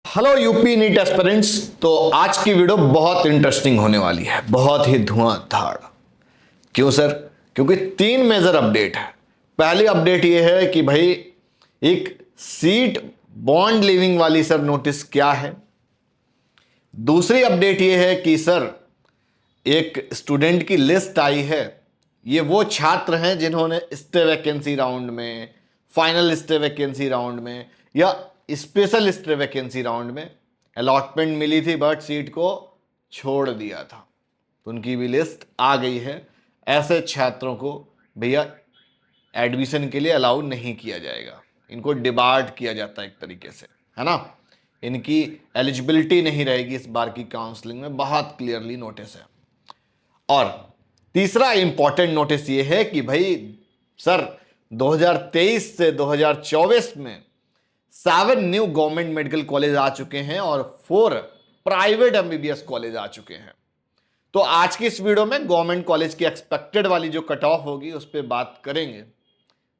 Hello UP NEET aspirants. तो आज की वीडियो बहुत इंटरेस्टिंग होने वाली है, बहुत ही धुआंधार। क्यों सर? क्योंकि तीन मेजर अपडेट है। पहली अपडेट यह है कि भाई एक सीट बॉन्ड लीविंग वाली सर नोटिस क्या है। दूसरी अपडेट यह है कि सर एक स्टूडेंट की लिस्ट आई है। ये वो छात्र हैं जिन्होंने स्टे वैकेंसी राउंड में, फाइनल स्टे वैकेंसी राउंड में या स्पेशल स्टे वैकेंसी राउंड में अलॉटमेंट मिली थी बट सीट को छोड़ दिया था, तो उनकी भी लिस्ट आ गई है। ऐसे छात्रों को भैया एडमिशन के लिए अलाउ नहीं किया जाएगा, इनको डिबार्ड किया जाता है एक तरीके से, है ना। इनकी एलिजिबिलिटी नहीं रहेगी इस बार की काउंसलिंग में, बहुत क्लियरली नोटिस है। और तीसरा इंपॉर्टेंट नोटिस ये है कि भाई सर 2023 से 2024 में 7 न्यू गवर्नमेंट मेडिकल कॉलेज आ चुके हैं और 4 प्राइवेट एमबीबीएस कॉलेज आ चुके हैं। तो आज की इस वीडियो में गवर्नमेंट कॉलेज की एक्सपेक्टेड वाली जो कट ऑफ होगी उस पर बात करेंगे।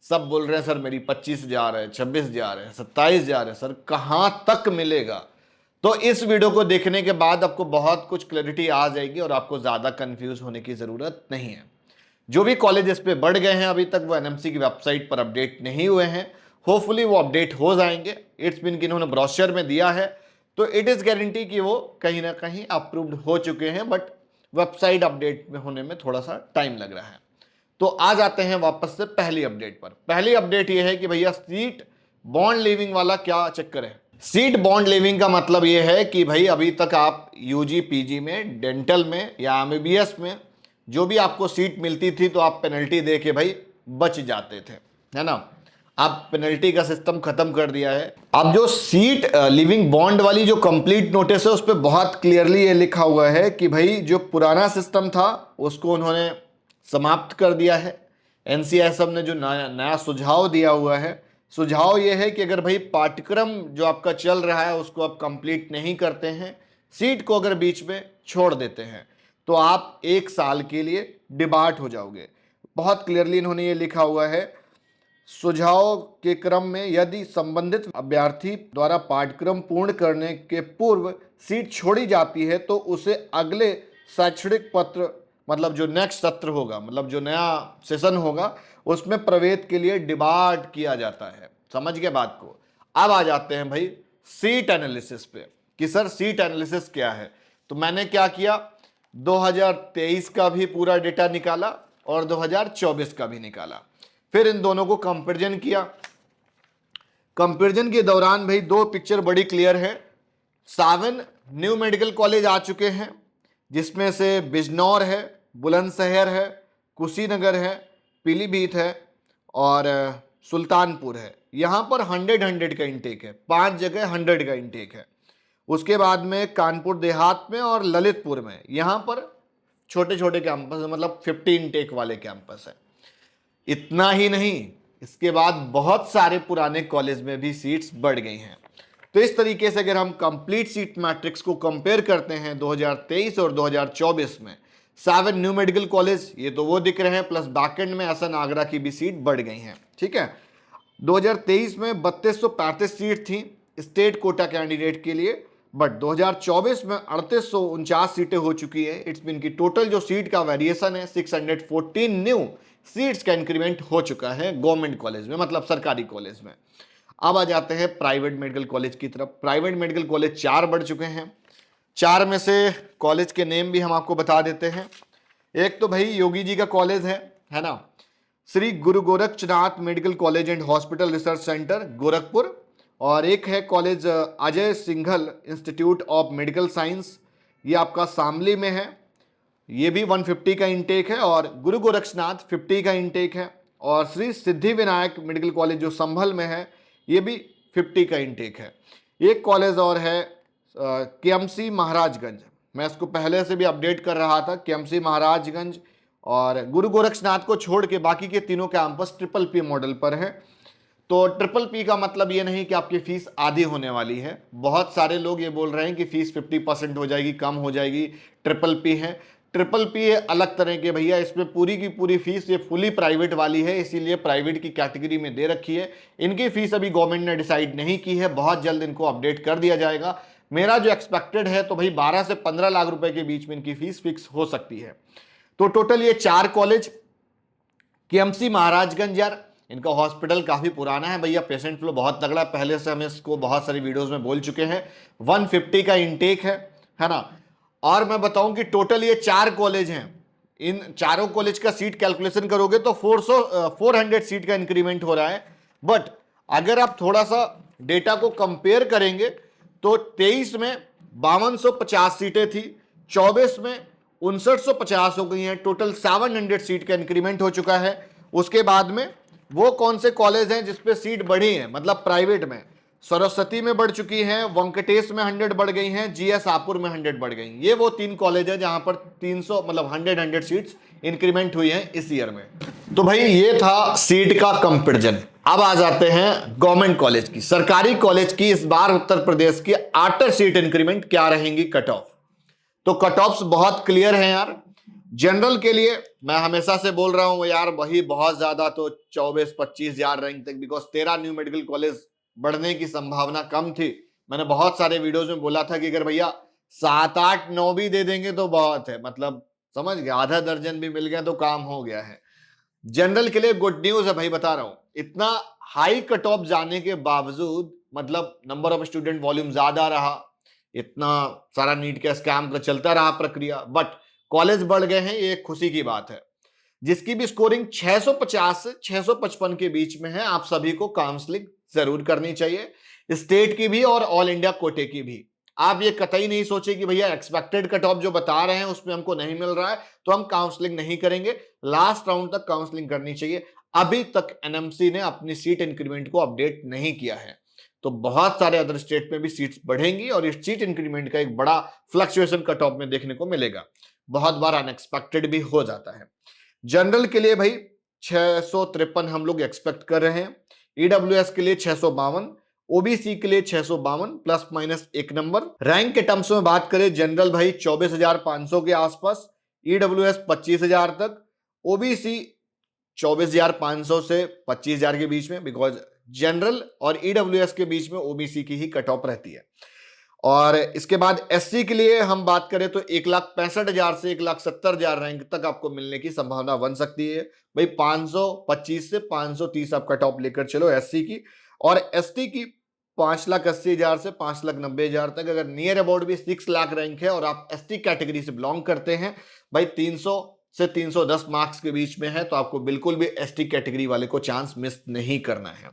सब बोल रहे हैं सर मेरी 25 जा रहे हैं, 26 जा रहे हैं, 27 जा रहे हैं, सर कहां तक मिलेगा? तो इस वीडियो को देखने के बाद आपको बहुत कुछ क्लैरिटी आ जाएगी और आपको ज्यादा कंफ्यूज होने की जरूरत नहीं है। जो भी कॉलेज इस पे बढ़ गए हैं अभी तक वो एनएमसी की वेबसाइट पर अपडेट नहीं हुए हैं। होपफुली वो अपडेट हो जाएंगे। इट्स मीन कि इन्होंने ब्रोशर में दिया है तो इट इज गारंटी कि वो कहीं ना कहीं अप्रूव्ड हो चुके हैं, बट वेबसाइट अपडेट में होने में थोड़ा सा टाइम लग रहा है। तो आ जाते हैं वापस से पहली अपडेट पर। पहली अपडेट यह है कि भैया सीट बॉन्ड लीविंग वाला क्या चक्कर है। सीट बॉन्ड लीविंग का मतलब यह है कि भाई अभी तक आप यूजी पीजी में, डेंटल में या एमबीबीएस में जो भी आपको सीट मिलती थी तो आप पेनल्टी दे के भाई बच जाते थे, है ना। अब पेनल्टी का सिस्टम खत्म कर दिया है। अब जो सीट लिविंग बॉन्ड वाली जो कंप्लीट नोटिस है उस पर बहुत क्लियरली ये लिखा हुआ है कि भाई जो पुराना सिस्टम था उसको उन्होंने समाप्त कर दिया है। एनसीआईएसएफ ने जो नया नया सुझाव दिया हुआ है, सुझाव यह है कि अगर भाई पाठ्यक्रम जो आपका चल रहा है उसको आप कंप्लीट नहीं करते हैं, सीट को अगर बीच में छोड़ देते हैं तो आप 1 साल के लिए डिबार्ट हो जाओगे। बहुत क्लियरली इन्होंने ये लिखा हुआ है, सुझाव के क्रम में यदि संबंधित अभ्यर्थी द्वारा पाठ्यक्रम पूर्ण करने के पूर्व सीट छोड़ी जाती है तो उसे अगले शैक्षणिक पत्र, मतलब जो नेक्स्ट सत्र होगा, मतलब जो नया सेशन होगा उसमें प्रवेश के लिए डिबार्ट किया जाता है। समझ गए बात को। अब आ जाते हैं भाई सीट एनालिसिस पे कि सर सीट एनालिसिस क्या है। तो मैंने क्या किया, 2023 का भी पूरा डेटा निकाला और 2024 का भी निकाला, फिर इन दोनों को कंपैरिजन किया। कंपैरिजन के दौरान भाई दो पिक्चर बड़ी क्लियर है। 7 न्यू मेडिकल कॉलेज आ चुके हैं जिसमें से बिजनौर है, बुलंदशहर है, कुशीनगर है, पीलीभीत है और सुल्तानपुर है। यहां पर 100 का इंटेक है, 5 जगह 100 का इंटेक है। उसके बाद में कानपुर देहात में और ललितपुर में यहां पर छोटे छोटे कैंपस, मतलब 50 इंटेक वाले कैंपस है। इतना ही नहीं, इसके बाद बहुत सारे पुराने कॉलेज में भी सीट्स बढ़ गई हैं। तो इस तरीके से अगर हम कंप्लीट सीट मैट्रिक्स को कंपेयर करते हैं 2023 और 2024 में, 7 न्यू मेडिकल कॉलेज ये तो वो दिख रहे हैं, प्लस बैकेंड में एसएन आगरा की भी सीट बढ़ गई हैं। ठीक है, 2023 में 3235 सीट थी स्टेट कोटा कैंडिडेट के लिए, बट 2024 में 3849 सीटें हो चुकी है। इट्स मीन की टोटल जो सीट का वेरिएशन है 614 न्यू सीट्स का इंक्रीमेंट हो चुका है गवर्नमेंट कॉलेज में, मतलब सरकारी कॉलेज में। अब आ जाते हैं प्राइवेट मेडिकल कॉलेज की तरफ। प्राइवेट मेडिकल कॉलेज 4 बढ़ चुके हैं। 4 में से कॉलेज के नेम भी हम आपको बता देते हैं। एक तो भाई योगी जी का कॉलेज है ना, Shri Guru Gorakshnath medical college and hospital research centre Gorakhpur. और एक है college Ajay Singhal institute of medical science, ये आपका शामली में है, ये भी 150 का इंटेक है। और गुरु गोरक्षनाथ 50 का इंटेक है। और श्री सिद्धि विनायक मेडिकल कॉलेज जो संभल में है ये भी 50 का इंटेक है। एक कॉलेज और है केएमसी महाराजगंज, मैं इसको पहले से भी अपडेट कर रहा था, केएमसी महाराजगंज। और गुरु गोरक्षनाथ को छोड़ के बाकी के तीनों कैंपस ट्रिपल पी मॉडल पर है। तो ट्रिपल पी का मतलब ये नहीं कि आपकी फीस आधी होने वाली है। बहुत सारे लोग ये बोल रहे हैं कि फीस 50% हो जाएगी, कम हो जाएगी, ट्रिपल पी है। ट्रिपल पी ये अलग तरह के भैया, इसमें पूरी की पूरी फीस ये फुली प्राइवेट वाली है, इसीलिए प्राइवेट की कैटेगरी में दे रखी है। इनकी फीस अभी गवर्नमेंट ने डिसाइड नहीं की है, बहुत जल्द इनको अपडेट कर दिया जाएगा। मेरा जो एक्सपेक्टेड है तो भाई 12 से 15 लाख रुपए के बीच में इनकी फीस फिक्स हो सकती है। तो टोटल ये 4 कॉलेज, केएमसी महाराजगंज, यार इनका हॉस्पिटल काफी पुराना है भैया, पेशेंट फ्लो बहुत तगड़ा है, पहले से हम इसको बहुत सारी वीडियोस में बोल चुके हैं। 150 का इनटेक है ना। और मैं बताऊं कि टोटल ये 4 कॉलेज हैं, इन चारों कॉलेज का सीट कैलकुलेशन करोगे तो 400 सीट का इंक्रीमेंट हो रहा है। बट अगर आप थोड़ा सा डेटा को कंपेयर करेंगे तो 23 में 5250 सीटें थी, 24 में 5950 हो गई हैं, टोटल 700 सीट का इंक्रीमेंट हो चुका है। उसके बाद में वो कौन से कॉलेज हैं जिसपे सीट बढ़ी है, मतलब प्राइवेट में, सरस्वती में बढ़ चुकी हैं, वेंकटेश में 100 बढ़ गई हैं, जीएस हापुड़ में 100 बढ़ गई। ये वो 3 कॉलेज है जहां पर 300 मतलब 100 सीट्स इंक्रीमेंट हुई हैं इस ईयर में। तो भाई ये था सीट का कंपैरिजन। अब आ जाते हैं गवर्नमेंट कॉलेज की, सरकारी कॉलेज की। इस बार उत्तर प्रदेश की 8 सीट इंक्रीमेंट क्या रहेंगी कट ऑफ। तो कट ऑफ्स बहुत क्लियर हैं यार। जनरल के लिए मैं हमेशा से बोल रहा हूं यार, वही बहुत ज्यादा तो 24-25 हजार रैंक तक, बिकॉज 13 न्यू मेडिकल कॉलेज बढ़ने की संभावना कम थी। मैंने बहुत सारे वीडियोस में बोला था कि अगर भैया 7, 8, 9 भी दे देंगे तो बहुत है, मतलब समझ गया, आधा दर्जन भी मिल गया तो काम हो गया है। जनरल के लिए गुड न्यूज है भाई, बता रहा हूं, इतना हाई कट ऑफ जाने के बावजूद, मतलब नंबर ऑफ स्टूडेंट वॉल्यूम ज्यादा रहा, इतना सारा नीट का स्कैम का चलता रहा प्रक्रिया, बट कॉलेज बढ़ गए हैं, ये एक खुशी की बात है। जिसकी भी स्कोरिंग 650 से 655 के बीच में है, आप सभी को काउंसलिंग जरूर करनी चाहिए, स्टेट की भी और ऑल इंडिया कोटे की भी। आप ये कतई नहीं सोचे कि भैया एक्सपेक्टेड कट ऑफ जो बता रहे हैं उसमें हमको नहीं मिल रहा है तो हम काउंसलिंग नहीं करेंगे। लास्ट राउंड तक काउंसलिंग करनी चाहिए। अभी तक एनएमसी ने अपनी सीट इंक्रीमेंट को अपडेट नहीं किया है, तो बहुत सारे अदर स्टेट में भी सीट्स बढ़ेंगी और इस सीट इंक्रीमेंट का एक बड़ा फ्लक्चुएशन कट ऑफ में देखने को मिलेगा। बहुत बार अनएक्सपेक्टेड भी हो जाता है। जनरल के लिए भाई 653 हम लोग एक्सपेक्ट कर रहे हैं, ईडब्ल्यूएस के लिए 652, ओबीसी के लिए 652 प्लस माइनस 1 नंबर। रैंक के टर्म्स में बात करें, जनरल भाई 24,500 के आसपास, ईडब्ल्यूएस 25,000 तक, ओबीसी 24,500 से 25,000 के बीच में, बिकॉज जनरल और ईडब्ल्यूएस के बीच में ओबीसी की ही कट ऑफ रहती है। और इसके बाद एससी के लिए हम बात करें तो 1,65,000 से 1,70,000 रैंक तक आपको मिलने की संभावना बन सकती है। भाई 525 से 530 आप कट ऑफ लेकर चलो एससी की, और एसटी की 5,80,000 से 5,90,000 तक। अगर नियर अबाउट भी 6 लाख रैंक है और आप एसटी कैटेगरी से बिलोंग करते हैं, भाई 300 से 310 मार्क्स के बीच में है, तो आपको बिल्कुल भी एसटी कैटेगरी वाले को चांस मिस नहीं करना है।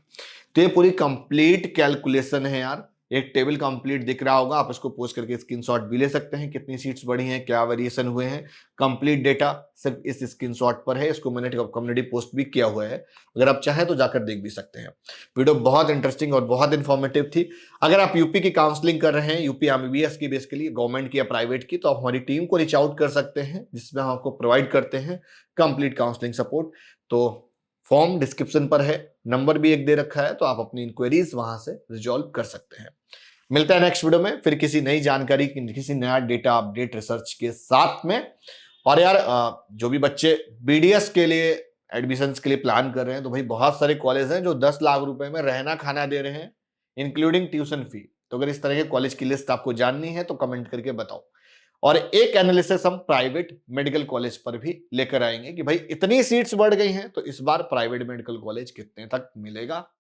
तो ये पूरी कंप्लीट कैलकुलेशन है यार, एक टेबल कंप्लीट दिख रहा होगा, आप इसको पोस्ट करके स्क्रीनशॉट भी ले सकते हैं, कितनी सीट्स बढ़ी हैं, क्या वेरिएशन हुए हैं। कंप्लीट डेटा सिर्फ इस स्क्रीनशॉट पर है, इसको मैंने कम्युनिटी पोस्ट भी किया हुआ है, अगर आप चाहें तो जाकर देख भी सकते हैं। वीडियो बहुत इंटरेस्टिंग और बहुत इंफॉर्मेटिव थी। अगर आप यूपी की काउंसलिंग कर रहे हैं, यूपी एमबीबीएस की बेसिकली गवर्नमेंट की या प्राइवेट की, तो आप हमारी टीम को रीच आउट कर सकते हैं, जिसमें हम आपको प्रोवाइड करते हैं कंप्लीट काउंसलिंग सपोर्ट। तो फॉर्म डिस्क्रिप्शन पर है, नंबर भी एक दे रखा है, तो आप अपनी इंक्वायरीज वहां से रिजॉल्व कर सकते हैं। मिलता है नेक्स्ट वीडियो में फिर किसी नई जानकारी, किसी नया डेटा अपडेट रिसर्च के साथ में। और यार जो भी बच्चे बीडीएस के लिए एडमिशंस के लिए प्लान कर रहे हैं, तो भाई बहुत सारे कॉलेज हैं जो 10 लाख रुपए में रहना खाना दे रहे हैं, इंक्लूडिंग ट्यूशन फी। तो अगर इस तरह के कॉलेज की लिस्ट आपको जाननी है तो कमेंट करके बताओ। और एक एनालिसिस हम प्राइवेट मेडिकल कॉलेज पर भी लेकर आएंगे कि भाई इतनी सीट्स बढ़ गई हैं तो इस बार प्राइवेट मेडिकल कॉलेज कितने तक मिलेगा।